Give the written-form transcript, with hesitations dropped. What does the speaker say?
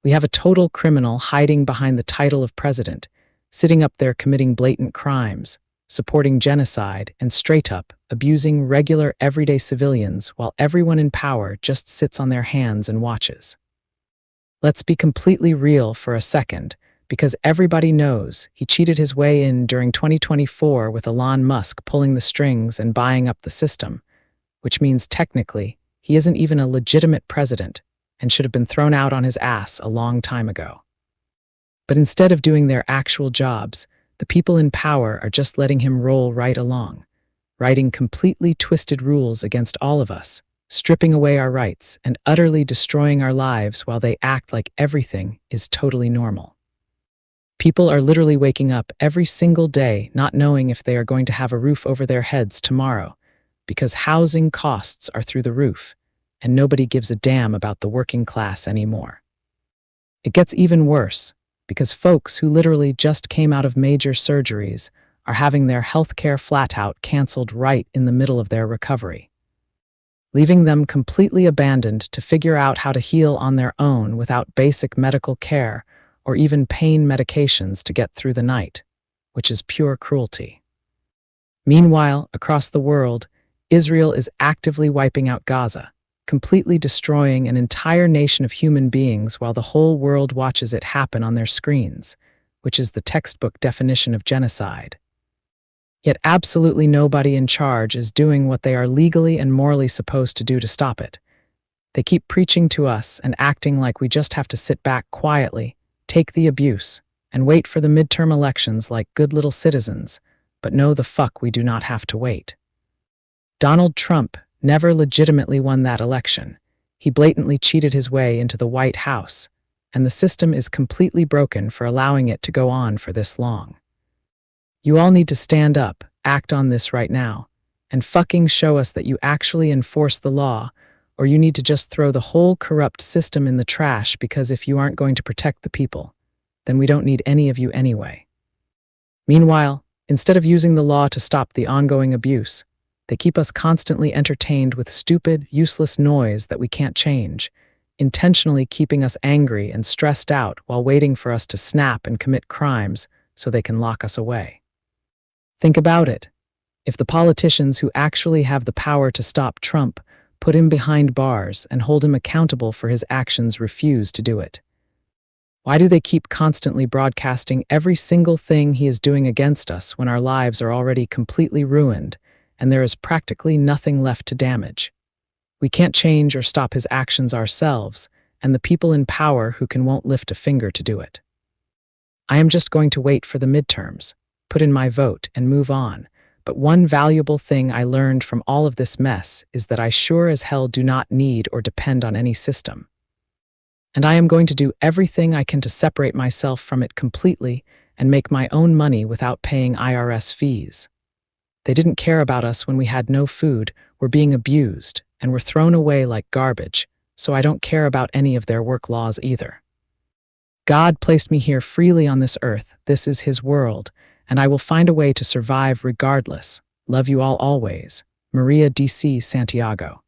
We have a total criminal hiding behind the title of president, sitting up there committing blatant crimes, supporting genocide, and straight up abusing regular everyday civilians while everyone in power just sits on their hands and watches. Let's be completely real for a second, because everybody knows he cheated his way in during 2024 with Elon Musk pulling the strings and buying up the system, which means technically he isn't even a legitimate president and should have been thrown out on his ass a long time ago. But instead of doing their actual jobs, the people in power are just letting him roll right along, writing completely twisted rules against all of us, stripping away our rights and utterly destroying our lives while they act like everything is totally normal. People are literally waking up every single day not knowing if they are going to have a roof over their heads tomorrow, because housing costs are through the roof, and nobody gives a damn about the working class anymore. It gets even worse, because folks who literally just came out of major surgeries are having their healthcare flat-out canceled right in the middle of their recovery, leaving them completely abandoned to figure out how to heal on their own without basic medical care or even pain medications to get through the night, which is pure cruelty. Meanwhile, across the world, Israel is actively wiping out Gaza, completely destroying an entire nation of human beings while the whole world watches it happen on their screens, which is the textbook definition of genocide. Yet absolutely nobody in charge is doing what they are legally and morally supposed to do to stop it. They keep preaching to us and acting like we just have to sit back quietly, take the abuse, and wait for the midterm elections like good little citizens, but no the fuck we do not have to wait. Donald Trump never legitimately won that election. He blatantly cheated his way into the White House, and the system is completely broken for allowing it to go on for this long. You all need to stand up, act on this right now, and fucking show us that you actually enforce the law, or you need to just throw the whole corrupt system in the trash, because if you aren't going to protect the people, then we don't need any of you anyway. Meanwhile, instead of using the law to stop the ongoing abuse, they keep us constantly entertained with stupid, useless noise that we can't change, intentionally keeping us angry and stressed out while waiting for us to snap and commit crimes so they can lock us away. Think about it. If the politicians who actually have the power to stop Trump put him behind bars and hold him accountable for his actions refuse to do it, why do they keep constantly broadcasting every single thing he is doing against us when our lives are already completely ruined and there is practically nothing left to damage? We can't change or stop his actions ourselves, and the people in power who won't lift a finger to do it. I am just going to wait for the midterms, put in my vote, and move on. But one valuable thing I learned from all of this mess is that I sure as hell do not need or depend on any system. And I am going to do everything I can to separate myself from it completely and make my own money without paying IRS fees. They didn't care about us when we had no food, were being abused, and were thrown away like garbage, so I don't care about any of their work laws either. God placed me here freely on this earth. This is His world, and I will find a way to survive regardless. Love you all always. Maria DC Santiago.